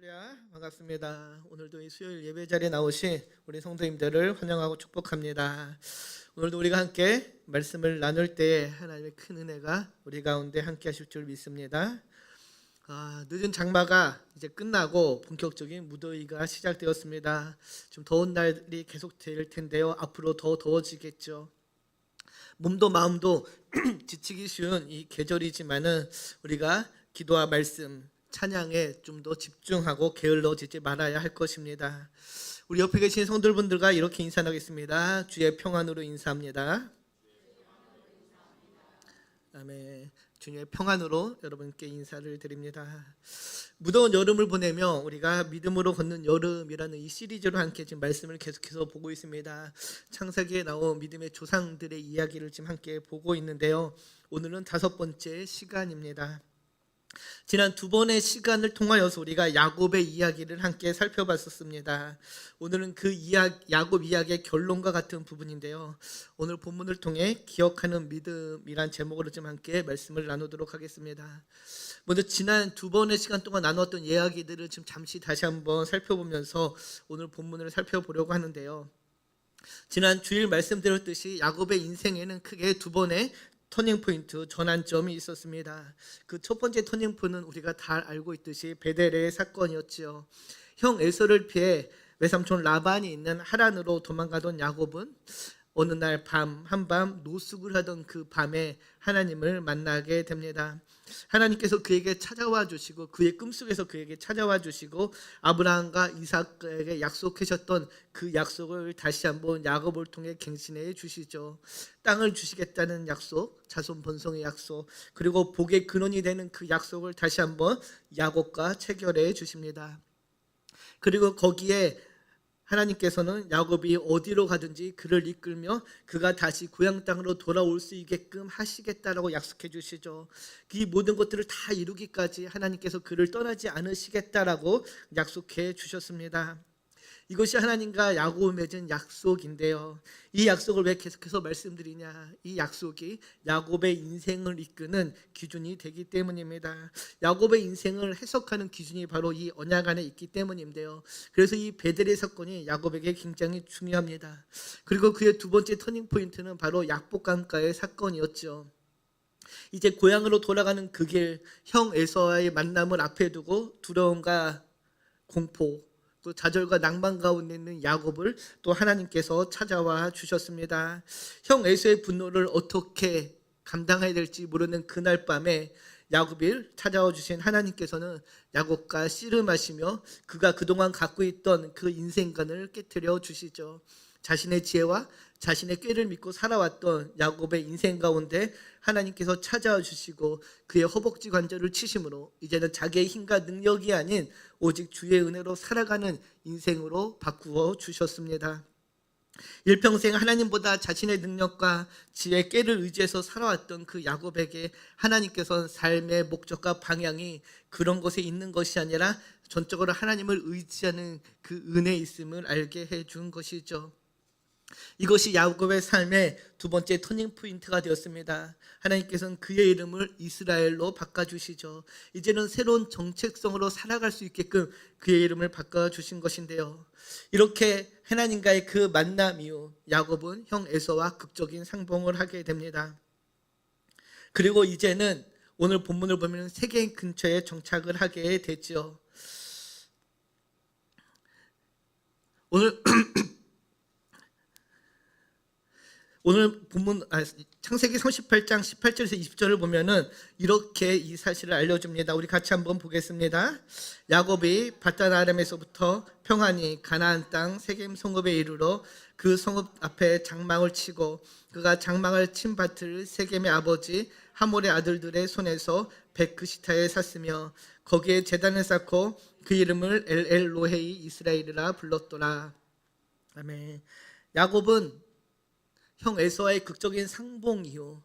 할렐루야, 반갑습니다. 오늘도 이 수요일 예배 자리에 나오신 우리 성도님들을 환영하고 축복합니다. 오늘도 우리가 함께 말씀을 나눌 때 하나님의 큰 은혜가 우리 가운데 함께 하실 줄 믿습니다. 늦은 장마가 이제 끝나고 본격적인 무더위가 시작되었습니다. 좀 더운 날이 계속될 텐데요. 앞으로 더 더워지겠죠. 몸도 마음도 지치기 쉬운 이 계절이지만은 우리가 기도와 말씀, 찬양에 좀 더 집중하고 게을러지지 말아야 할 것입니다. 우리 옆에 계신 성도분들과 이렇게 인사하겠습니다. 주의 평안으로 인사합니다. 아멘. 주님의 평안으로 여러분께 인사를 드립니다. 무더운 여름을 보내며 우리가 믿음으로 걷는 여름이라는 이 시리즈로 함께 지금 말씀을 계속해서 보고 있습니다. 창세기에 나온 믿음의 조상들의 이야기를 지금 함께 보고 있는데요. 오늘은 5번째 시간입니다. 지난 2번의 시간을 통하여서 우리가 야곱의 이야기를 함께 살펴봤었습니다. 오늘은 그 야곱 이야기의 결론과 같은 부분인데요. 오늘 본문을 통해 기억하는 믿음이란 제목으로 좀 함께 말씀을 나누도록 하겠습니다. 먼저 지난 2번의 시간 동안 나누었던 이야기들을 지금 잠시 다시 한번 살펴보면서 오늘 본문을 살펴보려고 하는데요. 지난 주일 말씀드렸듯이 야곱의 인생에는 크게 2번의 터닝포인트, 전환점이 있었습니다. 그 첫 번째 터닝포인트는 우리가 다 알고 있듯이 베델의 사건이었지요. 형 에서를 피해 외삼촌 라반이 있는 하란으로 도망가던 야곱은 어느 날 한밤 노숙을 하던 그 밤에 하나님을 만나게 됩니다. 하나님께서 그에게 찾아와 주시고 그의 꿈속에서 그에게 찾아와 주시고 아브라함과 이삭에게 약속하셨던 그 약속을 다시 한번 야곱을 통해 갱신해 주시죠. 땅을 주시겠다는 약속, 자손 번성의 약속, 그리고 복의 근원이 되는 그 약속을 다시 한번 야곱과 체결해 주십니다. 그리고 거기에 하나님께서는 야곱이 어디로 가든지 그를 이끌며 그가 다시 고향 땅으로 돌아올 수 있게끔 하시겠다라고 약속해 주시죠. 이 모든 것들을 다 이루기까지 하나님께서 그를 떠나지 않으시겠다라고 약속해 주셨습니다. 이것이 하나님과 야곱을 맺은 약속인데요. 이 약속을 왜 계속해서 말씀드리냐? 이 약속이 야곱의 인생을 이끄는 기준이 되기 때문입니다. 야곱의 인생을 해석하는 기준이 바로 이 언약 안에 있기 때문인데요. 그래서 이 베델의 사건이 야곱에게 굉장히 중요합니다. 그리고 그의 2번째 터닝포인트는 바로 약복강가의 사건이었죠. 이제 고향으로 돌아가는 그 길, 형 에서와의 만남을 앞에 두고 두려움과 공포, 또 좌절과 낭만 가운데 있는 야곱을 또 하나님께서 찾아와 주셨습니다. 형 에서의 분노를 어떻게 감당해야 될지 모르는 그날 밤에 야곱을 찾아와 주신 하나님께서는 야곱과 씨름하시며 그가 그동안 갖고 있던 그 인생관을 깨트려 주시죠. 자신의 지혜와 자신의 꾀를 믿고 살아왔던 야곱의 인생 가운데 하나님께서 찾아와 주시고 그의 허벅지 관절을 치심으로 이제는 자기의 힘과 능력이 아닌 오직 주의 은혜로 살아가는 인생으로 바꾸어 주셨습니다. 일평생 하나님보다 자신의 능력과 지혜의 꾀를 의지해서 살아왔던 그 야곱에게 하나님께서는 삶의 목적과 방향이 그런 것에 있는 것이 아니라 전적으로 하나님을 의지하는 그 은혜에 있음을 알게 해준 것이죠. 이것이 야곱의 삶의 2번째 터닝포인트가 되었습니다. 하나님께서는 그의 이름을 이스라엘로 바꿔주시죠. 이제는 새로운 정체성으로 살아갈 수 있게끔 그의 이름을 바꿔주신 것인데요. 이렇게 하나님과의 그 만남 이후 야곱은 형 에서와 극적인 상봉을 하게 됩니다. 그리고 이제는 오늘 본문을 보면 세겜 근처에 정착을 하게 되죠. 오늘 본문 창세기 38장 18절에서 20절을 보면은 이렇게 이 사실을 알려줍니다. 우리 같이 한번 보겠습니다. 야곱이 밧단 아람에서부터 평안히 가나안 땅 세겜 성읍에 이르러 그 성읍 앞에 장막을 치고 그가 장막을 친 밭을 세겜의 아버지 하몰의 아들들의 손에서 베크시타에 샀으며 거기에 제단을 쌓고 그 이름을 엘엘로헤이 이스라엘이라 불렀더라. 아멘. 야곱은 형 에서와의 극적인 상봉 이후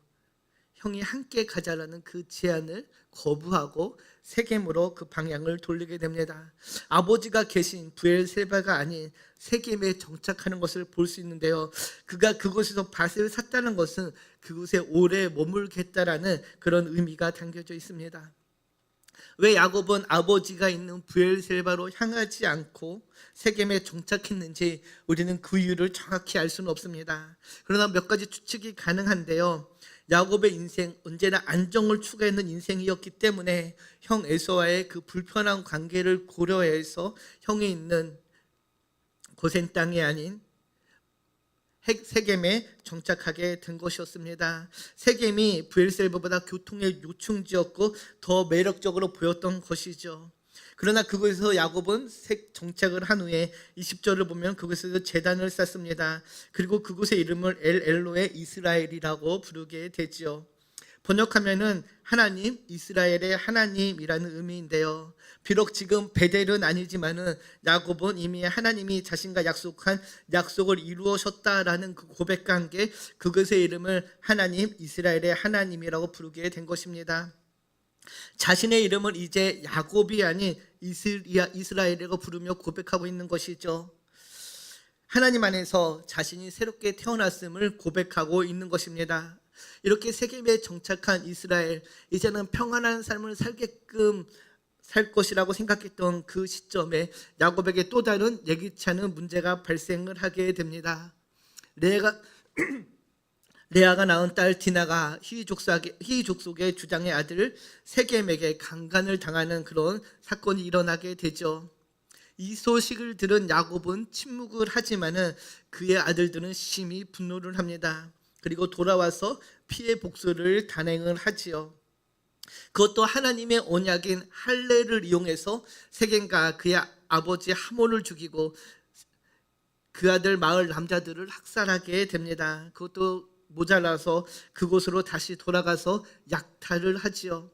형이 함께 가자라는 그 제안을 거부하고 세겜으로 그 방향을 돌리게 됩니다. 아버지가 계신 브엘세바가 아닌 세겜에 정착하는 것을 볼 수 있는데요. 그가 그곳에서 밭을 샀다는 것은 그곳에 오래 머물겠다라는 그런 의미가 담겨져 있습니다. 왜 야곱은 아버지가 있는 브엘세바로 향하지 않고 세겜에 정착했는지 우리는 그 이유를 정확히 알 수는 없습니다. 그러나 몇 가지 추측이 가능한데요. 야곱의 인생 언제나 안정을 추구하는 인생이었기 때문에 형 에서와의 그 불편한 관계를 고려해서 형이 있는 고센 땅이 아닌 세겜에 정착하게 된 것이었습니다. 세겜이 브엘세바보다 교통의 요충지였고 더 매력적으로 보였던 것이죠. 그러나 그곳에서 야곱은 정착을 한 후에 20절을 보면 그곳에서 제단을 쌓습니다. 그리고 그곳의 이름을 엘로의 이스라엘이라고 부르게 되지요. 번역하면은 하나님, 이스라엘의 하나님이라는 의미인데요. 비록 지금 베델은 아니지만은 야곱은 이미 하나님이 자신과 약속한 약속을 이루셨다라는 그 고백과 함께 그것의 이름을 하나님, 이스라엘의 하나님이라고 부르게 된 것입니다. 자신의 이름을 이제 야곱이 아닌 이스라엘이라고 부르며 고백하고 있는 것이죠. 하나님 안에서 자신이 새롭게 태어났음을 고백하고 있는 것입니다. 이렇게 세겜에 정착한 이스라엘, 이제는 평안한 삶을 살게끔 살 것이라고 생각했던 그 시점에 야곱에게 또 다른 예기치 않은 문제가 발생을 하게 됩니다. 레아가 낳은 딸 디나가 희위 족속의 주장의 아들 세겜에게 강간을 당하는 그런 사건이 일어나게 되죠. 이 소식을 들은 야곱은 침묵을 하지만은 그의 아들들은 심히 분노를 합니다. 그리고 돌아와서 피해 복수를 단행을 하지요. 그것도 하나님의 언약인 할례를 이용해서 세겜과 그의 아버지 하몰을 죽이고 그 아들 마을 남자들을 학살하게 됩니다. 그것도 모자라서 그곳으로 다시 돌아가서 약탈을 하지요.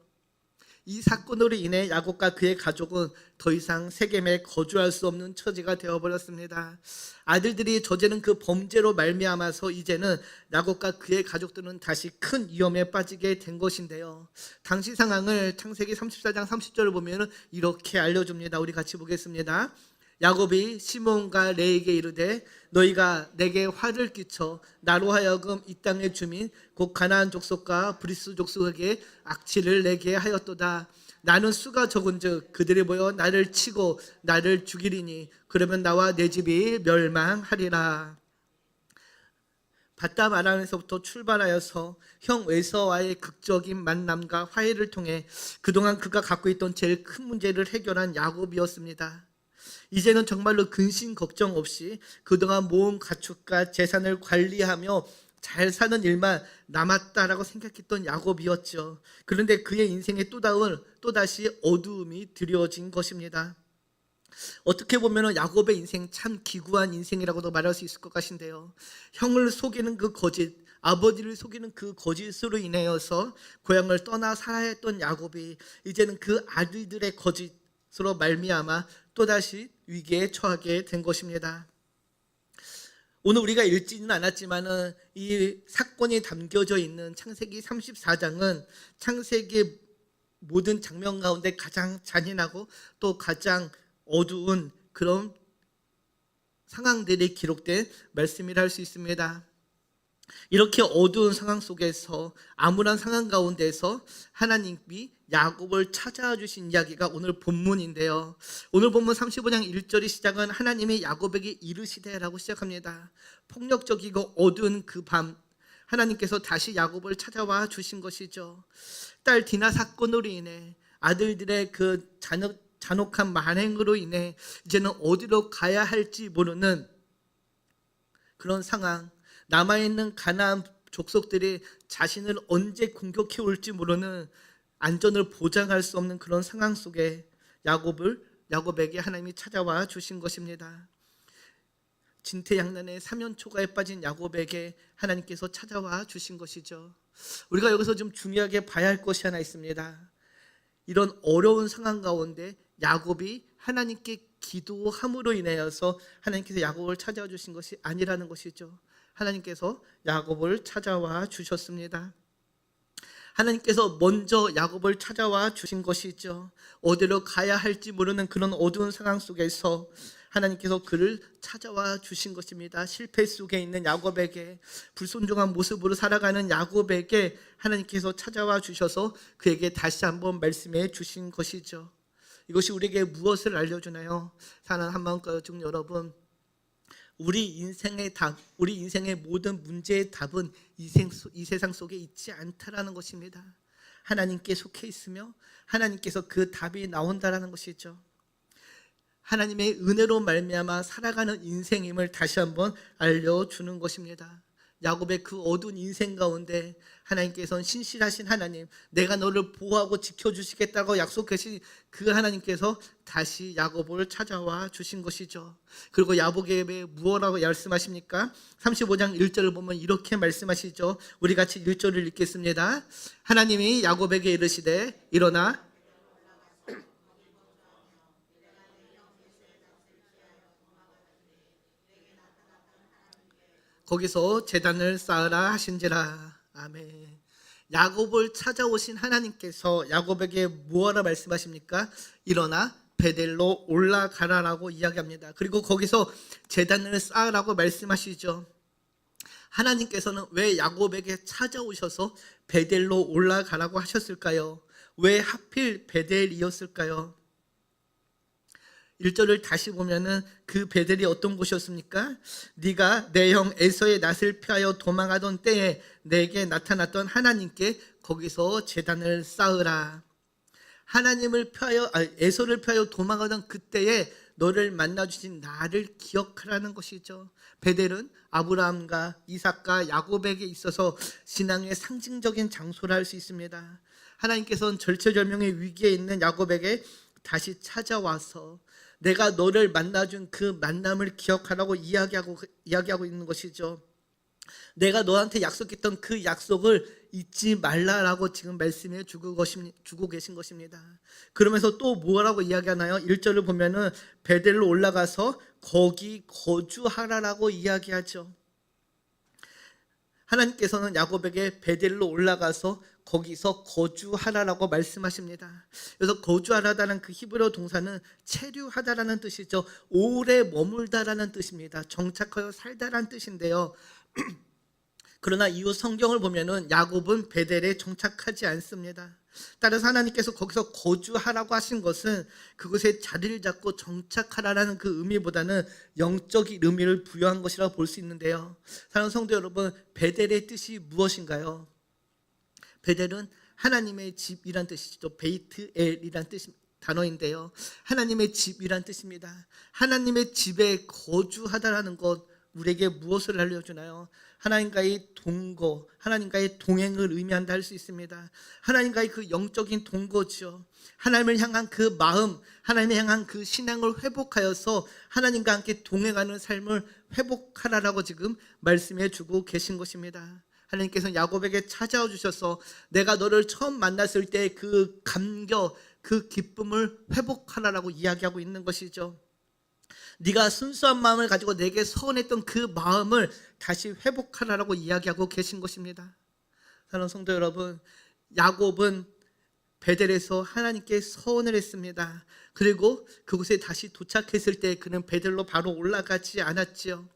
이 사건으로 인해 야곱과 그의 가족은 더 이상 세겜에 거주할 수 없는 처지가 되어버렸습니다. 아들들이 저지른 그 범죄로 말미암아서 이제는 야곱과 그의 가족들은 다시 큰 위험에 빠지게 된 것인데요. 당시 상황을 창세기 34장 30절을 보면 이렇게 알려줍니다. 우리 같이 보겠습니다. 야곱이 시몬과 레에게 이르되 너희가 내게 화를 끼쳐 나로 하여금 이 땅의 주민 곧 가나안 족속과 브리스 족속에게 악취를 내게 하였도다. 나는 수가 적은즉 그들이 모여 나를 치고 나를 죽이리니 그러면 나와 내 집이 멸망하리라. 바담 아람에서부터 출발하여서 형 에서와의 극적인 만남과 화해를 통해 그동안 그가 갖고 있던 제일 큰 문제를 해결한 야곱이었습니다. 이제는 정말로 근심 걱정 없이 그동안 모은 가축과 재산을 관리하며 잘 사는 일만 남았다라고 생각했던 야곱이었죠. 그런데 그의 인생에 또다시 어두움이 드리워진 것입니다. 어떻게 보면 야곱의 인생 참 기구한 인생이라고도 말할 수 있을 것 같은데요. 형을 속이는 그 거짓, 아버지를 속이는 그 거짓으로 인하여서 고향을 떠나 살아야 했던 야곱이 이제는 그 아들들의 거짓으로 말미암아 또다시 위기에 처하게 된 것입니다. 오늘 우리가 읽지는 않았지만 이 사건이 담겨져 있는 창세기 34장은 창세기 모든 장면 가운데 가장 잔인하고 또 가장 어두운 그런 상황들이 기록된 말씀이라 할 수 있습니다. 이렇게 어두운 상황 속에서 암울한 상황 가운데서 하나님이 야곱을 찾아와 주신 이야기가 오늘 본문인데요. 오늘 본문 35장 1절의 시작은 하나님이 야곱에게 이르시되라고 시작합니다. 폭력적이고 어두운 그 밤 하나님께서 다시 야곱을 찾아와 주신 것이죠. 딸 디나 사건으로 인해 아들들의 그 잔혹한 만행으로 인해 이제는 어디로 가야 할지 모르는 그런 상황, 남아있는 가나안 족속들이 자신을 언제 공격해 올지 모르는 안전을 보장할 수 없는 그런 상황 속에 야곱에게 하나님이 찾아와 주신 것입니다. 진퇴양난의 사면초가에 빠진 야곱에게 하나님께서 찾아와 주신 것이죠. 우리가 여기서 좀 중요하게 봐야 할 것이 하나 있습니다. 이런 어려운 상황 가운데 야곱이 하나님께 기도함으로 인하여서 하나님께서 야곱을 찾아와 주신 것이 아니라는 것이죠. 하나님께서 야곱을 찾아와 주셨습니다. 하나님께서 먼저 야곱을 찾아와 주신 것이죠. 어디로 가야 할지 모르는 그런 어두운 상황 속에서 하나님께서 그를 찾아와 주신 것입니다. 실패 속에 있는 야곱에게, 불순종한 모습으로 살아가는 야곱에게 하나님께서 찾아와 주셔서 그에게 다시 한번 말씀해 주신 것이죠. 이것이 우리에게 무엇을 알려주나요? 사랑하는 한마음가족 여러분, 우리 인생의 답, 우리 인생의 모든 문제의 답은 이 세상 속에 있지 않다라는 것입니다. 하나님께 속해 있으며 하나님께서 그 답이 나온다라는 것이죠. 하나님의 은혜로 말미암아 살아가는 인생임을 다시 한번 알려주는 것입니다. 야곱의 그 어두운 인생 가운데 하나님께서는 신실하신 하나님, 내가 너를 보호하고 지켜주시겠다고 약속하신 그 하나님께서 다시 야곱을 찾아와 주신 것이죠. 그리고 야곱에게 무엇라고 말씀하십니까? 35장 1절을 보면 이렇게 말씀하시죠. 우리 같이 1절을 읽겠습니다. 하나님이 야곱에게 이르시되 일어나 거기서 제단을 쌓으라 하신지라. 아멘. 야곱을 찾아오신 하나님께서 야곱에게 무엇라 말씀하십니까? 일어나 베델로 올라가라라고 이야기합니다. 그리고 거기서 제단을 쌓으라고 말씀하시죠. 하나님께서는 왜 야곱에게 찾아오셔서 베델로 올라가라고 하셨을까요? 왜 하필 베델이었을까요? 1절을 다시 보면은 그 베델이 어떤 곳이었습니까? 네가 내 형 에서의 낯을 피하여 도망하던 때에 내게 나타났던 하나님께 거기서 제단을 쌓으라. 하나님을 피하여 에서를 피하여 도망하던 그때에 너를 만나 주신 나를 기억하라는 것이죠. 베델은 아브라함과 이삭과 야곱에게 있어서 신앙의 상징적인 장소라 할 수 있습니다. 하나님께서는 절체절명의 위기에 있는 야곱에게 다시 찾아와서 내가 너를 만나준 그 만남을 기억하라고 이야기하고 있는 것이죠. 내가 너한테 약속했던 그 약속을 잊지 말라라고 지금 말씀해 주고 계신 것입니다. 그러면서 또 뭐라고 이야기하나요? 1절을 보면은 베델로 올라가서 거기 거주하라라고 이야기하죠. 하나님께서는 야곱에게 베델로 올라가서 거기서 거주하라라고 말씀하십니다. 그래서 거주하라라는 그 히브리어 동사는 체류하다라는 뜻이죠. 오래 머물다라는 뜻입니다. 정착하여 살다라는 뜻인데요. 그러나 이후 성경을 보면은 야곱은 베델에 정착하지 않습니다. 따라서 하나님께서 거기서 거주하라고 하신 것은 그곳에 자리를 잡고 정착하라라는 그 의미보다는 영적인 의미를 부여한 것이라고 볼 수 있는데요. 사랑하는 성도 여러분, 베델의 뜻이 무엇인가요? 베델은 하나님의 집이란 뜻이죠. 베이트엘이란 단어인데요. 하나님의 집이란 뜻입니다. 하나님의 집에 거주하다라는 것, 우리에게 무엇을 알려주나요? 하나님과의 동거, 하나님과의 동행을 의미한다 할 수 있습니다. 하나님과의 그 영적인 동거죠. 하나님을 향한 그 마음, 하나님을 향한 그 신앙을 회복하여서 하나님과 함께 동행하는 삶을 회복하라라고 지금 말씀해 주고 계신 것입니다. 하나님께서는 야곱에게 찾아와 주셔서 내가 너를 처음 만났을 때 그 감격, 그 기쁨을 회복하라라고 이야기하고 있는 것이죠. 네가 순수한 마음을 가지고 내게 서운했던 그 마음을 다시 회복하라라고 이야기하고 계신 것입니다. 사랑하는 성도 여러분, 야곱은 베델에서 하나님께 서원을 했습니다. 그리고 그곳에 다시 도착했을 때 그는 베델로 바로 올라가지 않았지요.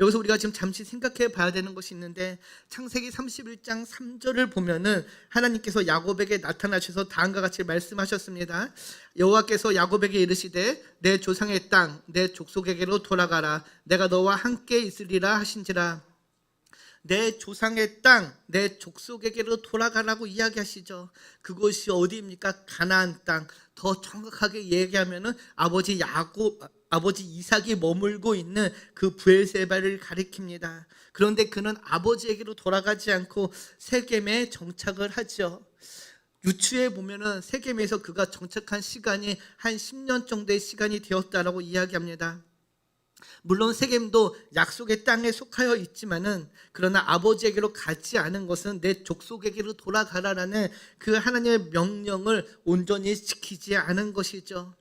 여기서 우리가 지금 잠시 생각해 봐야 되는 것이 있는데, 창세기 31장 3절을 보면은 하나님께서 야곱에게 나타나셔서 다음과 같이 말씀하셨습니다. 여호와께서 야곱에게 이르시되 내 조상의 땅 내 족속에게로 돌아가라. 내가 너와 함께 있으리라 하신지라. 내 조상의 땅, 내 족속에게로 돌아가라고 이야기하시죠. 그곳이 어디입니까? 가나안 땅. 더 정확하게 얘기하면은 아버지 이삭이 머물고 있는 그 브엘세바를 가리킵니다. 그런데 그는 아버지에게로 돌아가지 않고 세겜에 정착을 하죠. 유추해 보면은 세겜에서 그가 정착한 시간이 한 10년 정도의 시간이 되었다라고 이야기합니다. 물론 세겜도 약속의 땅에 속하여 있지만은, 그러나 아버지에게로 가지 않은 것은 내 족속에게로 돌아가라라는 그 하나님의 명령을 온전히 지키지 않은 것이죠.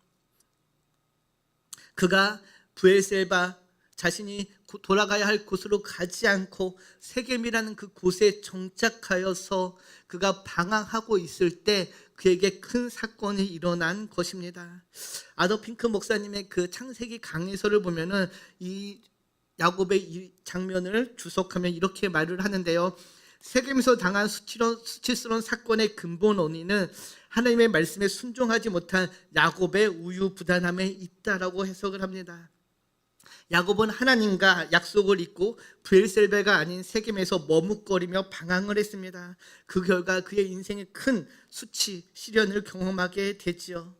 그가 브엘세바, 자신이 돌아가야 할 곳으로 가지 않고 세겜이라는 그 곳에 정착하여서 그가 방황하고 있을 때 그에게 큰 사건이 일어난 것입니다. 아더 핑크 목사님의 그 창세기 강해서를 보면은 이 야곱의 이 장면을 주석하면 이렇게 말을 하는데요. 세겜에서 당한 수치스러운 사건의 근본 원인은 하나님의 말씀에 순종하지 못한 야곱의 우유부단함에 있다라고 해석을 합니다. 야곱은 하나님과 약속을 잊고 브엘셀베가 아닌 세겜에서 머뭇거리며 방황을 했습니다. 그 결과 그의 인생에 큰 수치, 시련을 경험하게 되지요.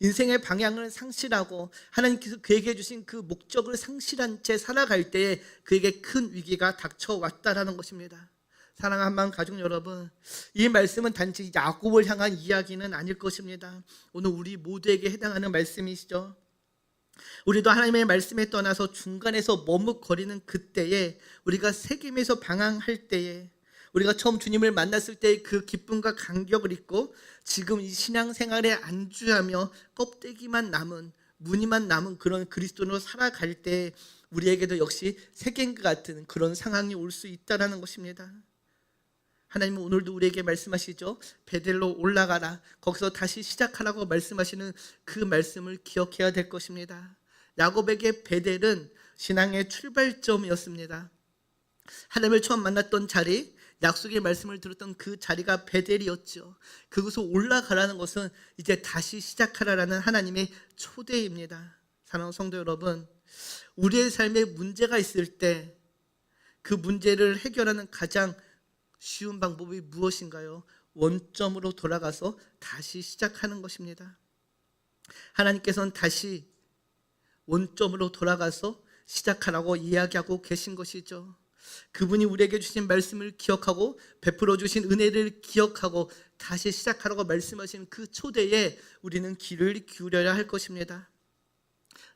인생의 방향을 상실하고 하나님께서 그에게 주신 그 목적을 상실한 채 살아갈 때에 그에게 큰 위기가 닥쳐왔다라는 것입니다. 사랑하는 가족 여러분, 이 말씀은 단지 야곱을 향한 이야기는 아닐 것입니다. 오늘 우리 모두에게 해당하는 말씀이시죠. 우리도 하나님의 말씀에 떠나서 중간에서 머뭇거리는 그때에, 우리가 세겜에서 방황할 때에, 우리가 처음 주님을 만났을 때의 그 기쁨과 감격을 잊고 지금 이 신앙생활에 안주하며 껍데기만 남은, 무늬만 남은 그런 그리스도인으로 살아갈 때 우리에게도 역시 세겜과 같은 그런 상황이 올 수 있다는 것입니다. 하나님은 오늘도 우리에게 말씀하시죠. 베델로 올라가라, 거기서 다시 시작하라고 말씀하시는 그 말씀을 기억해야 될 것입니다. 야곱에게 베델은 신앙의 출발점이었습니다. 하나님을 처음 만났던 자리, 약속의 말씀을 들었던 그 자리가 베델이었죠. 그곳으로 올라가라는 것은 이제 다시 시작하라는 하나님의 초대입니다. 사랑하는 성도 여러분, 우리의 삶에 문제가 있을 때 그 문제를 해결하는 가장 쉬운 방법이 무엇인가요? 원점으로 돌아가서 다시 시작하는 것입니다. 하나님께서는 다시 원점으로 돌아가서 시작하라고 이야기하고 계신 것이죠. 그분이 우리에게 주신 말씀을 기억하고 베풀어 주신 은혜를 기억하고 다시 시작하라고 말씀하신 그 초대에 우리는 귀를 기울여야 할 것입니다.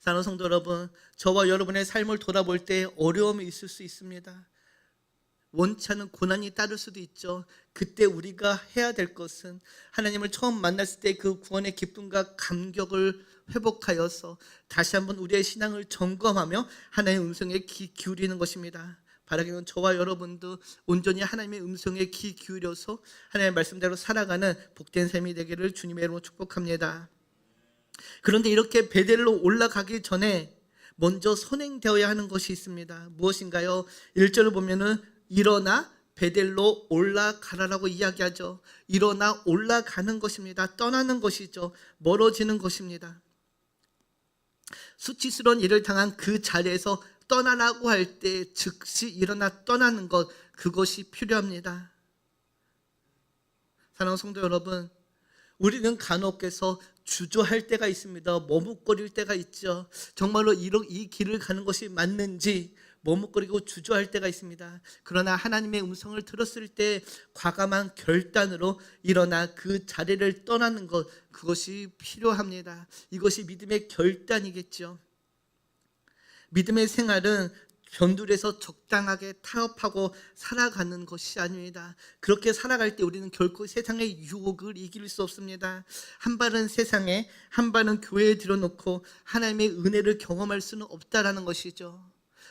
사랑하는 성도 여러분, 저와 여러분의 삶을 돌아볼 때 어려움이 있을 수 있습니다. 원치 않은 고난이 따를 수도 있죠. 그때 우리가 해야 될 것은 하나님을 처음 만났을 때 그 구원의 기쁨과 감격을 회복하여서 다시 한번 우리의 신앙을 점검하며 하나님의 음성에 귀 기울이는 것입니다. 바라기는 저와 여러분도 온전히 하나님의 음성에 귀 기울여서 하나님의 말씀대로 살아가는 복된 삶이 되기를 주님의 이름으로 축복합니다. 그런데 이렇게 베델로 올라가기 전에 먼저 선행되어야 하는 것이 있습니다. 무엇인가요? 1절을 보면은 일어나 베델로 올라가라라고 이야기하죠. 일어나 올라가는 것입니다. 떠나는 것이죠. 멀어지는 것입니다. 수치스러운 일을 당한 그 자리에서 떠나라고 할 때 즉시 일어나 떠나는 것, 그것이 필요합니다. 사랑하는 성도 여러분, 우리는 간혹해서 주저할 때가 있습니다. 머뭇거릴 때가 있죠. 정말로 이 길을 가는 것이 맞는지 머뭇거리고 주저할 때가 있습니다. 그러나 하나님의 음성을 들었을 때 과감한 결단으로 일어나 그 자리를 떠나는 것, 그것이 필요합니다. 이것이 믿음의 결단이겠죠. 믿음의 생활은 변두리에서 적당하게 타협하고 살아가는 것이 아닙니다. 그렇게 살아갈 때 우리는 결코 세상의 유혹을 이길 수 없습니다. 한 발은 세상에, 한 발은 교회에 들여놓고 하나님의 은혜를 경험할 수는 없다라는 것이죠.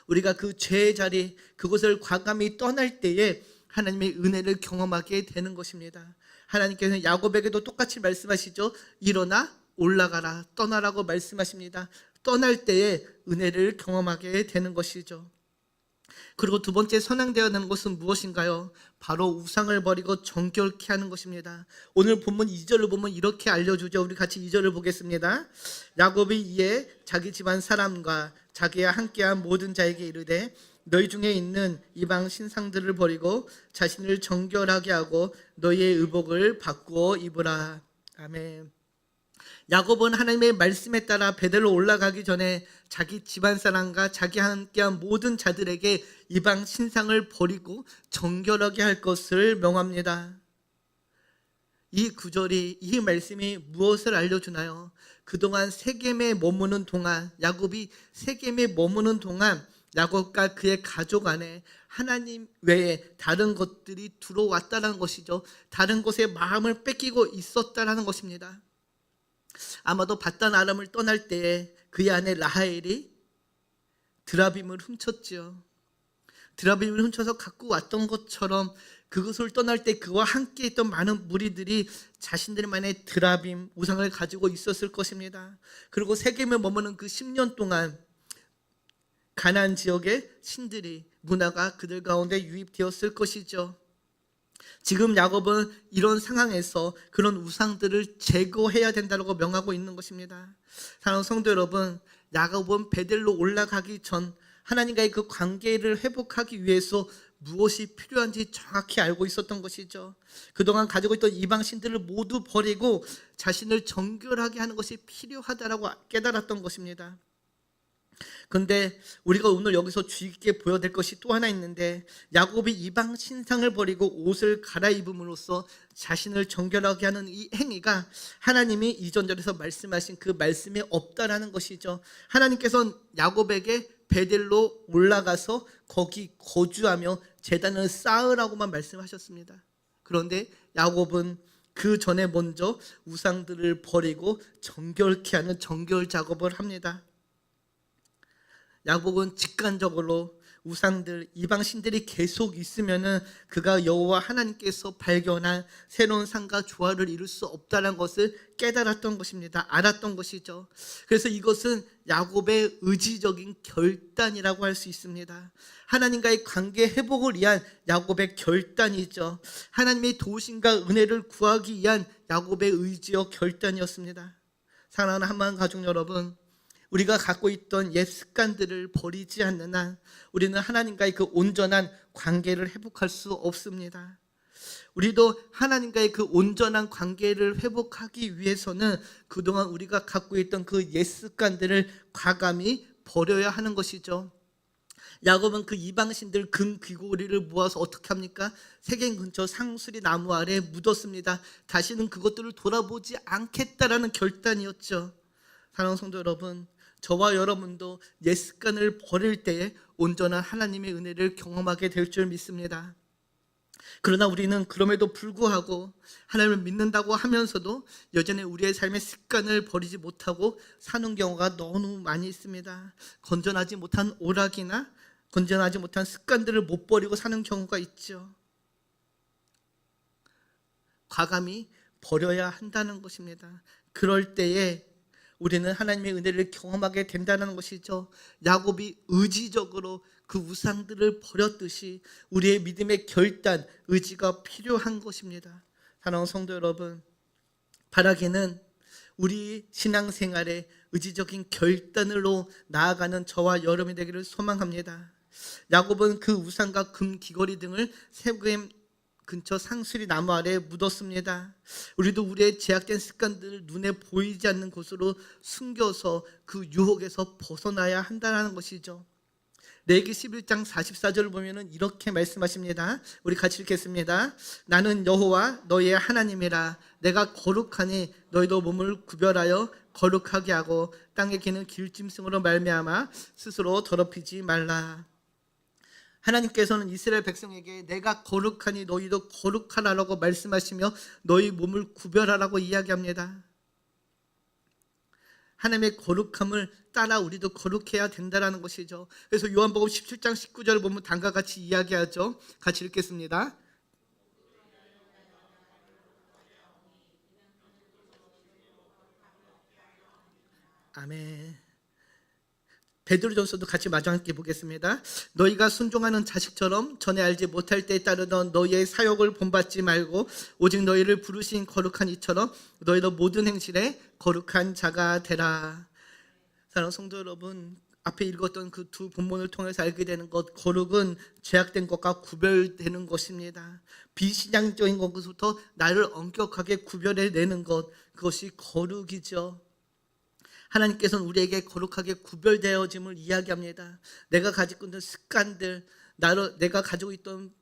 우리가 그 죄의 자리, 그곳을 과감히 떠날 때에 하나님의 은혜를 경험하게 되는 것입니다. 하나님께서는 야곱에게도 똑같이 말씀하시죠. 일어나 올라가라, 떠나라고 말씀하십니다. 떠날 때에 은혜를 경험하게 되는 것이죠. 그리고 두 번째 선행되어야 하는 것은 무엇인가요? 바로 우상을 버리고 정결케 하는 것입니다. 오늘 본문 2절을 보면 이렇게 알려주죠. 우리 같이 2절을 보겠습니다. 야곱이 이에 자기 집안 사람과 자기와 함께한 모든 자에게 이르되 너희 중에 있는 이방 신상들을 버리고 자신을 정결하게 하고 너희의 의복을 바꾸어 입으라. 아멘. 야곱은 하나님의 말씀에 따라 베델로 올라가기 전에 자기 집안 사람과 자기와 함께한 모든 자들에게 이방 신상을 버리고 정결하게 할 것을 명합니다. 이 구절이, 이 말씀이 무엇을 알려주나요? 그동안 세겜에 머무는 동안, 야곱이 세겜에 머무는 동안 야곱과 그의 가족 안에 하나님 외에 다른 것들이 들어왔다는 것이죠. 다른 곳에 마음을 뺏기고 있었다는 것입니다. 아마도 밧단 아람을 떠날 때에 그의 아내 라헬이 드라빔을 훔쳤지요. 드라빔을 훔쳐서 갖고 왔던 것처럼 그것을 떠날 때 그와 함께 있던 많은 무리들이 자신들만의 드라빔 우상을 가지고 있었을 것입니다. 그리고 세겜에 머무는 그 10년 동안 가나안 지역의 신들이 문화가 그들 가운데 유입되었을 것이죠. 지금 야곱은 이런 상황에서 그런 우상들을 제거해야 된다고 명하고 있는 것입니다. 사랑하는 성도 여러분, 야곱은 베델로 올라가기 전 하나님과의 그 관계를 회복하기 위해서 무엇이 필요한지 정확히 알고 있었던 것이죠. 그동안 가지고 있던 이방 신들을 모두 버리고 자신을 정결하게 하는 것이 필요하다라고 깨달았던 것입니다. 그런데 우리가 오늘 여기서 주의 깊게 보여야 될 것이 또 하나 있는데, 야곱이 이방 신상을 버리고 옷을 갈아입음으로써 자신을 정결하게 하는 이 행위가 하나님이 이전절에서 말씀하신 그 말씀에 없다라는 것이죠. 하나님께서는 야곱에게 베델로 올라가서 거기 거주하며 제단을 쌓으라고만 말씀하셨습니다. 그런데 야곱은 그 전에 먼저 우상들을 버리고 정결케 하는 정결 작업을 합니다. 야곱은 직관적으로 우상들, 이방 신들이 계속 있으면은 그가 여호와 하나님께서 발견한 새로운 삶과 조화를 이룰 수 없다는 것을 깨달았던 것입니다. 알았던 것이죠. 그래서 이것은 야곱의 의지적인 결단이라고 할 수 있습니다. 하나님과의 관계 회복을 위한 야곱의 결단이죠. 하나님의 도우심과 은혜를 구하기 위한 야곱의 의지와 결단이었습니다. 사랑하는 한마음 가족 여러분, 우리가 갖고 있던 옛 습관들을 버리지 않는 한 우리는 하나님과의 그 온전한 관계를 회복할 수 없습니다. 우리도 하나님과의 그 온전한 관계를 회복하기 위해서는 그동안 우리가 갖고 있던 그 옛 습관들을 과감히 버려야 하는 것이죠. 야곱은 그 이방신들 금 귀고리를 모아서 어떻게 합니까? 세겜 근처 상수리 나무 아래에 묻었습니다. 다시는 그것들을 돌아보지 않겠다라는 결단이었죠. 사랑하는 성도 여러분, 저와 여러분도 옛 습관을 버릴 때에 온전한 하나님의 은혜를 경험하게 될 줄 믿습니다. 그러나 우리는 그럼에도 불구하고 하나님을 믿는다고 하면서도 여전히 우리의 삶의 습관을 버리지 못하고 사는 경우가 너무 많이 있습니다. 건전하지 못한 오락이나 건전하지 못한 습관들을 못 버리고 사는 경우가 있죠. 과감히 버려야 한다는 것입니다. 그럴 때에 우리는 하나님의 은혜를 경험하게 된다는 것이죠. 야곱이 의지적으로 그 우상들을 버렸듯이 우리의 믿음의 결단, 의지가 필요한 것입니다. 사랑하는 성도 여러분, 바라기는 우리 신앙생활에 의지적인 결단으로 나아가는 저와 여러분이 되기를 소망합니다. 야곱은 그 우상과 금 귀걸이 등을 세겜 근처 상수리 나무 아래에 묻었습니다. 우리도 우리의 제약된 습관들을 눈에 보이지 않는 곳으로 숨겨서 그 유혹에서 벗어나야 한다는 것이죠. 레위기 11장 44절을 보면 이렇게 말씀하십니다. 우리 같이 읽겠습니다. 나는 여호와 너희의 하나님이라. 내가 거룩하니 너희도 몸을 구별하여 거룩하게 하고 땅에 기는 길짐승으로 말미암아 스스로 더럽히지 말라. 하나님께서는 이스라엘 백성에게 내가 거룩하니 너희도 거룩하라라고 말씀하시며 너희 몸을 구별하라고 이야기합니다. 하나님의 거룩함을 따라 우리도 거룩해야 된다는 것이죠. 그래서 요한복음 17장 19절을 보면 다음과 같이 이야기하죠. 같이 읽겠습니다. 아멘. 베드로전서도 같이 마저 함께 보겠습니다. 너희가 순종하는 자식처럼 전에 알지 못할 때에 따르던 너희의 사욕을 본받지 말고 오직 너희를 부르신 거룩한 이처럼 너희도 모든 행실에 거룩한 자가 되라. 사랑하는 성도 여러분, 앞에 읽었던 그 두 본문을 통해서 알게 되는 것, 거룩은 죄악된 것과 구별되는 것입니다. 비신앙적인 것부터 나를 엄격하게 구별해내는 것, 그것이 거룩이죠. 하나님께서는 우리에게 거룩하게 구별되어짐을 이야기합니다. 내가 가지고 있는 습관들, 내가 가지고 있던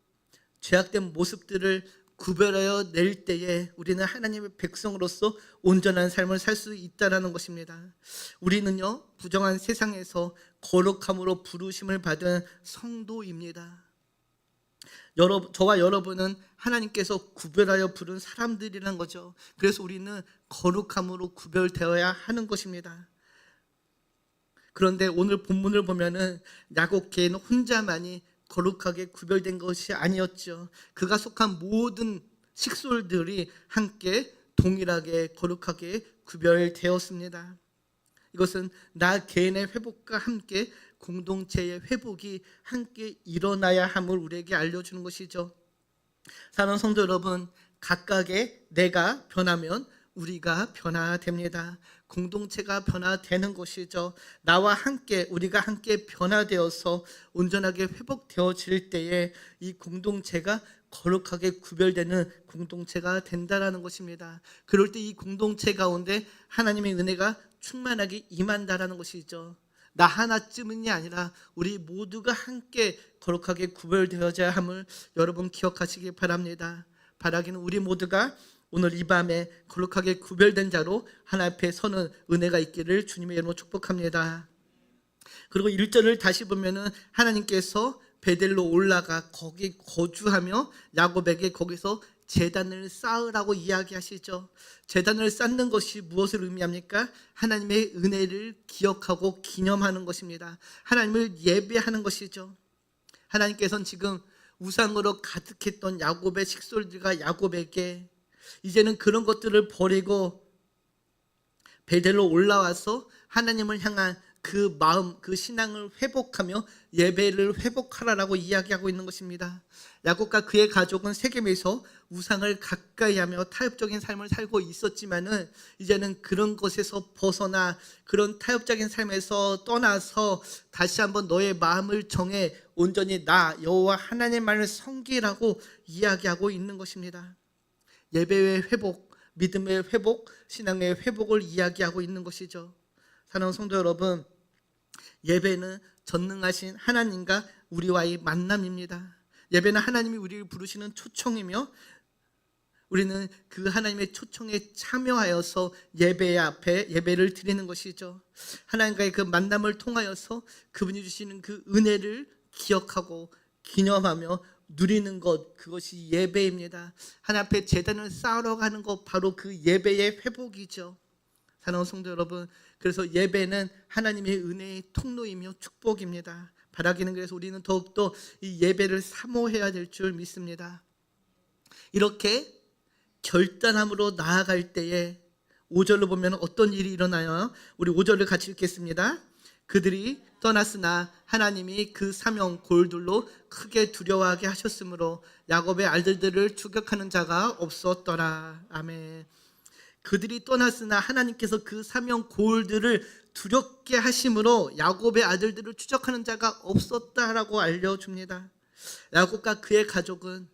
죄악된 모습들을 구별하여 낼 때에 우리는 하나님의 백성으로서 온전한 삶을 살 수 있다는 것입니다. 우리는요, 부정한 세상에서 거룩함으로 부르심을 받은 성도입니다. 저와 여러분은 하나님께서 구별하여 부른 사람들이라는 거죠. 그래서 우리는 거룩함으로 구별되어야 하는 것입니다. 그런데 오늘 본문을 보면은 야곱 개인 혼자만이 거룩하게 구별된 것이 아니었죠. 그가 속한 모든 식솔들이 함께 동일하게 거룩하게 구별되었습니다. 이것은 나 개인의 회복과 함께 공동체의 회복이 함께 일어나야 함을 우리에게 알려주는 것이죠. 사랑하는 성도 여러분, 각각의 내가 변하면 우리가 변화됩니다. 공동체가 변화되는 것이죠. 나와 함께 우리가 함께 변화되어서 온전하게 회복되어질 때에 이 공동체가 거룩하게 구별되는 공동체가 된다라는 것입니다. 그럴 때 이 공동체 가운데 하나님의 은혜가 충만하게 임한다라는 것이죠. 나 하나쯤은이 아니라 우리 모두가 함께 거룩하게 구별되어져야 함을 여러분 기억하시기 바랍니다. 바라기는 우리 모두가 오늘 이 밤에 거룩하게 구별된 자로 하나님 앞에 서는 은혜가 있기를 주님의 이름으로 축복합니다. 그리고 1절을 다시 보면은 하나님께서 베델로 올라가 거기 거주하며 야곱에게 거기서 제단을 쌓으라고 이야기하시죠. 제단을 쌓는 것이 무엇을 의미합니까? 하나님의 은혜를 기억하고 기념하는 것입니다. 하나님을 예배하는 것이죠. 하나님께서는 지금 우상으로 가득했던 야곱의 식솔들과 야곱에게 이제는 그런 것들을 버리고 베델로 올라와서 하나님을 향한 그 마음, 그 신앙을 회복하며 예배를 회복하라라고 이야기하고 있는 것입니다. 야곱과 그의 가족은 세겜에서 우상을 가까이하며 타협적인 삶을 살고 있었지만은 이제는 그런 것에서 벗어나 그런 타협적인 삶에서 떠나서 다시 한번 너의 마음을 정해 온전히 나 여호와 하나님만을 섬기라고 이야기하고 있는 것입니다. 예배의 회복, 믿음의 회복, 신앙의 회복을 이야기하고 있는 것이죠. 사랑하는 성도 여러분, 예배는 전능하신 하나님과 우리와의 만남입니다. 예배는 하나님이 우리를 부르시는 초청이며 우리는 그 하나님의 초청에 참여하여서 예배 앞에 예배를 드리는 것이죠. 하나님과의 그 만남을 통하여서 그분이 주시는 그 은혜를 기억하고 기념하며 누리는 것, 그것이 예배입니다. 하나님 앞에 제단을 쌓으러 가는 것, 바로 그 예배의 회복이죠. 사랑하는 성도 여러분, 그래서 예배는 하나님의 은혜의 통로이며 축복입니다. 바라기는 그래서 우리는 더욱더 이 예배를 사모해야 될 줄 믿습니다. 이렇게 결단함으로 나아갈 때에 5절로 보면 어떤 일이 일어나요? 우리 5절을 같이 읽겠습니다. 그들이 떠났으나 하나님이 그 사명 골들로 크게 두려워하게 하셨으므로 야곱의 아들들을 추격하는 자가 없었더라. 아멘. 그들이 떠났으나 하나님께서 그 사명 골들을 두렵게 하심으로 야곱의 아들들을 추적하는 자가 없었다라고 알려줍니다. 야곱과 그의 가족은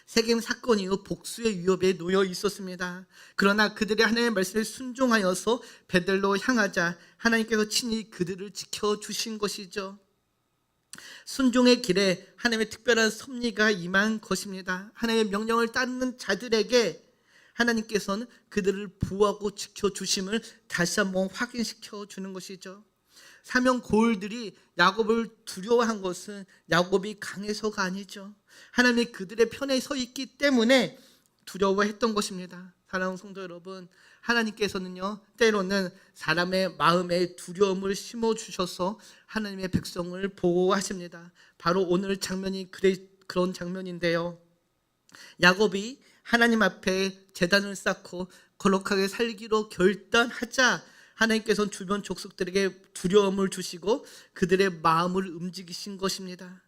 세겜 사건 이후 복수의 위협에 놓여 있었습니다. 그러나 그들이 하나님의 말씀에 순종하여서 베델로 향하자 하나님께서 친히 그들을 지켜주신 것이죠. 순종의 길에 하나님의 특별한 섭리가 임한 것입니다. 하나님의 명령을 따르는 자들에게 하나님께서는 그들을 보호하고 지켜주심을 다시 한번 확인시켜 주는 것이죠. 사명 고을들이 야곱을 두려워한 것은 야곱이 강해서가 아니죠. 하나님이 그들의 편에 서 있기 때문에 두려워했던 것입니다. 사랑하는 성도 여러분, 하나님께서는요 때로는 사람의 마음에 두려움을 심어주셔서 하나님의 백성을 보호하십니다. 바로 오늘 장면이 그런 장면인데요. 야곱이 하나님 앞에 제단을 쌓고 거룩하게 살기로 결단하자 하나님께서는 주변 족속들에게 두려움을 주시고 그들의 마음을 움직이신 것입니다.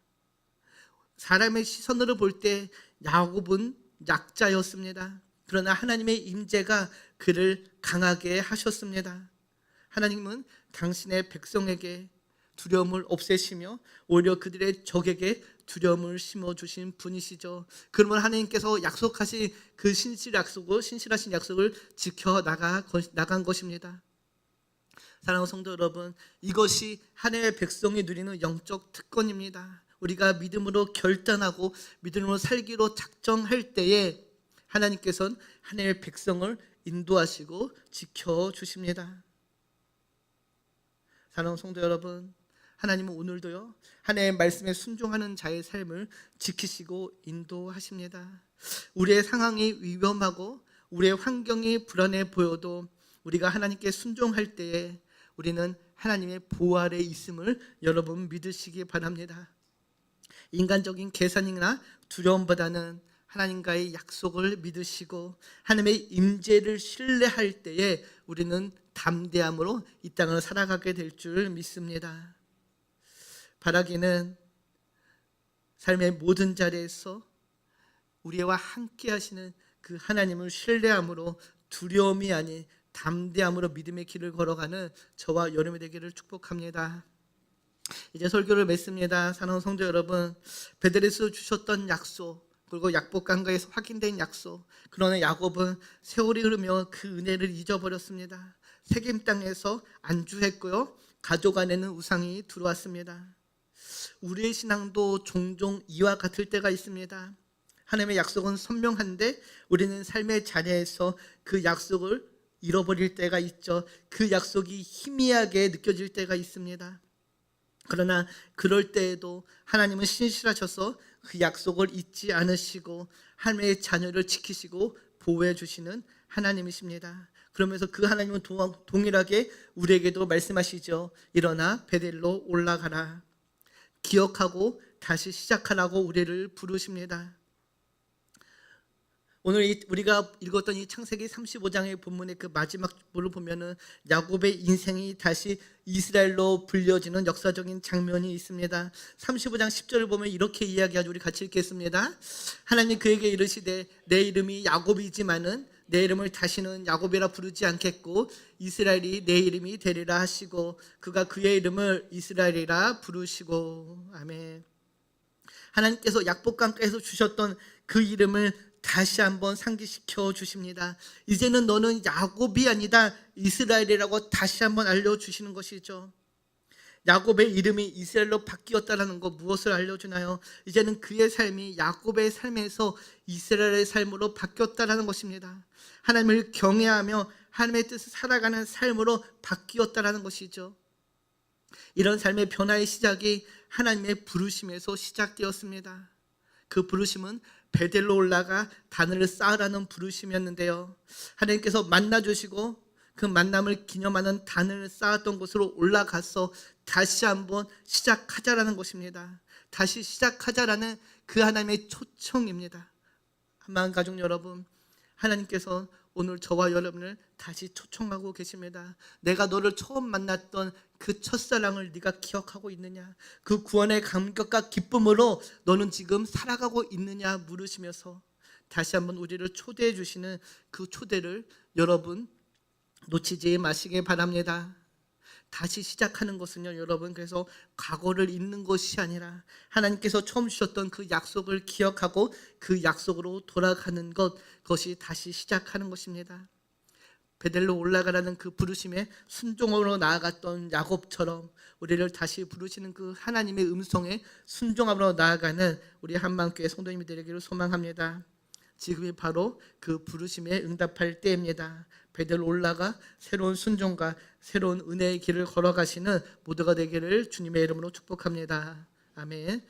사람의 시선으로 볼 때 야곱은 약자였습니다. 그러나 하나님의 임재가 그를 강하게 하셨습니다. 하나님은 당신의 백성에게 두려움을 없애시며 오히려 그들의 적에게 두려움을 심어주신 분이시죠. 그러면 하나님께서 약속하신 그 신실하신 약속을 지켜나간 것입니다. 사랑하는 성도 여러분, 이것이 하나님의 백성이 누리는 영적 특권입니다. 우리가 믿음으로 결단하고 믿음으로 살기로 작정할 때에 하나님께서는 하나님의 백성을 인도하시고 지켜주십니다. 사랑하는 성도 여러분, 하나님은 오늘도요 하나님의 말씀에 순종하는 자의 삶을 지키시고 인도하십니다. 우리의 상황이 위험하고 우리의 환경이 불안해 보여도 우리가 하나님께 순종할 때에 우리는 하나님의 보호 아래 있음을 여러분 믿으시기 바랍니다. 인간적인 계산이나 두려움보다는 하나님과의 약속을 믿으시고 하나님의 임재를 신뢰할 때에 우리는 담대함으로 이 땅을 살아가게 될 줄 믿습니다. 바라기는 삶의 모든 자리에서 우리와 함께 하시는 그 하나님을 신뢰함으로 두려움이 아닌 담대함으로 믿음의 길을 걸어가는 저와 여러분이 되기를 축복합니다. 이제 설교를 맺습니다. 사랑하는 성도 여러분, 베델에서 주셨던 약속, 그리고 약복강가에서 확인된 약속, 그러나 야곱은 세월이 흐르며 그 은혜를 잊어버렸습니다. 세겜 땅에서 안주했고요, 가족 안에는 우상이 들어왔습니다. 우리의 신앙도 종종 이와 같을 때가 있습니다. 하나님의 약속은 선명한데 우리는 삶의 자리에서 그 약속을 잃어버릴 때가 있죠. 그 약속이 희미하게 느껴질 때가 있습니다. 그러나 그럴 때에도 하나님은 신실하셔서 그 약속을 잊지 않으시고 하나님의 자녀를 지키시고 보호해 주시는 하나님이십니다. 그러면서 그 하나님은 동일하게 우리에게도 말씀하시죠. 일어나 베델로 올라가라. 기억하고 다시 시작하라고 우리를 부르십니다. 오늘 우리가 읽었던 이 창세기 35장의 본문의 그 마지막 부분을 보면은 야곱의 인생이 다시 이스라엘로 불려지는 역사적인 장면이 있습니다. 35장 10절을 보면 이렇게 이야기하죠. 우리 같이 읽겠습니다. 하나님 그에게 이르시되 내 이름이 야곱이지만은 내 이름을 다시는 야곱이라 부르지 않겠고 이스라엘이 내 이름이 되리라 하시고 그가 그의 이름을 이스라엘이라 부르시고. 아멘. 하나님께서 약복강가에서 주셨던 그 이름을 다시 한번 상기시켜 주십니다. 이제는 너는 야곱이 아니다 이스라엘이라고 다시 한번 알려주시는 것이죠. 야곱의 이름이 이스라엘로 바뀌었다는 것 무엇을 알려주나요? 이제는 그의 삶이 야곱의 삶에서 이스라엘의 삶으로 바뀌었다는 것입니다. 하나님을 경외하며 하나님의 뜻을 살아가는 삶으로 바뀌었다는 것이죠. 이런 삶의 변화의 시작이 하나님의 부르심에서 시작되었습니다. 그 부르심은 베델로 올라가 단을 쌓으라는 부르심이었는데요. 하나님께서 만나주시고 그 만남을 기념하는 단을 쌓았던 곳으로 올라가서 다시 한번 시작하자라는 것입니다. 다시 시작하자라는 그 하나님의 초청입니다. 한마음 가족 여러분, 하나님께서 오늘 저와 여러분을 다시 초청하고 계십니다. 내가 너를 처음 만났던 그 첫사랑을 네가 기억하고 있느냐? 그 구원의 감격과 기쁨으로 너는 지금 살아가고 있느냐 물으시면서 다시 한번 우리를 초대해 주시는 그 초대를 여러분 놓치지 마시기 바랍니다. 다시 시작하는 것은요, 여러분, 그래서 과거를 잊는 것이 아니라 하나님께서 처음 주셨던 그 약속을 기억하고 그 약속으로 돌아가는 것, 그것이 다시 시작하는 것입니다. 베델로 올라가라는 그 부르심에 순종으로 나아갔던 야곱처럼 우리를 다시 부르시는 그 하나님의 음성에 순종함으로 나아가는 우리 한마음교회 성도님이 되기를 소망합니다. 지금이 바로 그 부르심에 응답할 때입니다. 베델로 올라가 새로운 순종과 새로운 은혜의 길을 걸어가시는 모두가 되기를 주님의 이름으로 축복합니다. 아멘.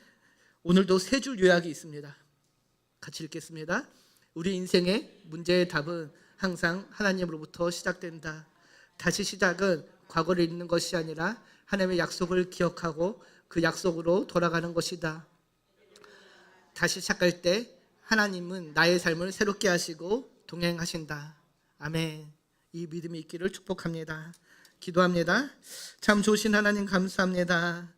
오늘도 세 줄 요약이 있습니다. 같이 읽겠습니다. 우리 인생의 문제의 답은 항상 하나님으로부터 시작된다. 다시 시작은 과거를 잊는 것이 아니라 하나님의 약속을 기억하고 그 약속으로 돌아가는 것이다. 다시 시작할 때 하나님은 나의 삶을 새롭게 하시고 동행하신다. 아멘. 이 믿음이 있기를 축복합니다. 기도합니다. 참 좋으신 하나님 감사합니다.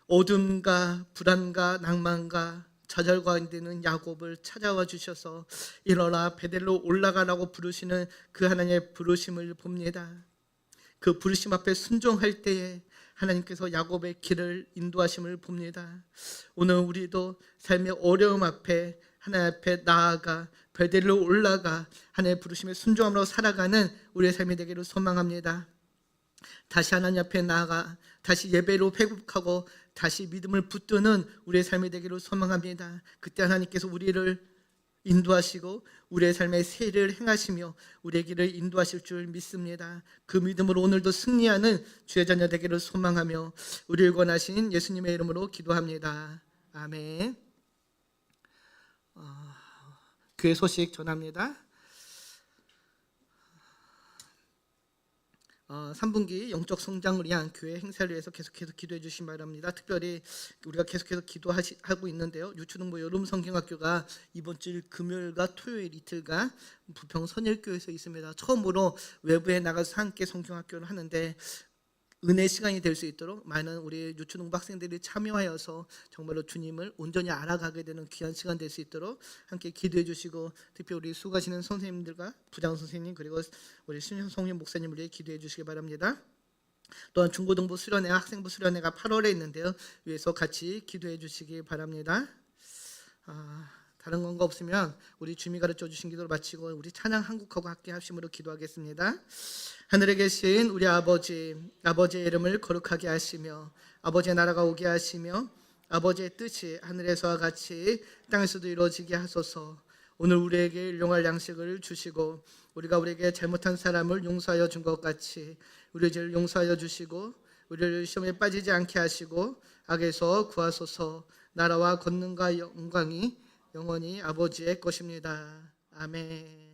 어둠과 불안과 낭만과 좌절과 힘드는 야곱을 찾아와 주셔서 일어나 베델로 올라가라고 부르시는 그 하나님의 부르심을 봅니다. 그 부르심 앞에 순종할 때에 하나님께서 야곱의 길을 인도하심을 봅니다. 오늘 우리도 삶의 어려움 앞에 하나님 앞에 나아가 베델로 올라가 하나님의 부르심에 순종함으로 살아가는 우리의 삶이 되기를 소망합니다. 다시 하나님 앞에 나아가 다시 예배로 회복하고 다시 믿음을 붙드는 우리의 삶이 되기를 소망합니다. 그때 하나님께서 우리를 인도하시고 우리의 삶의 세일을 행하시며 우리의 길을 인도하실 줄 믿습니다. 그 믿음으로 오늘도 승리하는 주의 자녀 되기를 소망하며 우리를 권하신 예수님의 이름으로 기도합니다. 아멘. 교회 소식 전합니다. 3분기 영적 성장을 위한 교회 행사를 위해서 계속해서 기도해 주시기 바랍니다. 특별히 우리가 계속해서 기도하고 있는데요. 유초등부 여름 성경학교가 이번 주 금요일과 토요일 이틀간 부평 선일교에서 있습니다. 처음으로 외부에 나가서 함께 성경학교를 하는데 은혜 시간이 될 수 있도록 많은 우리 유초등부 학생들이 참여하여서 정말로 주님을 온전히 알아가게 되는 귀한 시간 될 수 있도록 함께 기도해 주시고, 특히 우리 수고하시는 선생님들과 부장 선생님 그리고 우리 신성님 목사님을 위해 기도해 주시기 바랍니다. 또한 중고등부 수련회, 학생부 수련회가 8월에 있는데요. 위에서 같이 기도해 주시기 바랍니다. 다른 건가 없으면 우리 주님이 가르쳐 주신 기도를 마치고 우리 찬양 한국하고 함께 합심으로 기도하겠습니다. 하늘에 계신 우리 아버지, 아버지의 이름을 거룩하게 하시며 아버지의 나라가 오게 하시며 아버지의 뜻이 하늘에서와 같이 땅에서도 이루어지게 하소서. 오늘 우리에게 일용할 양식을 주시고 우리가 우리에게 잘못한 사람을 용서하여 준 것 같이 우리 죄를 용서하여 주시고 우리를 시험에 빠지지 않게 하시고 악에서 구하소서. 나라와 권능과 영광이 영원히 아버지의 것입니다. 아멘.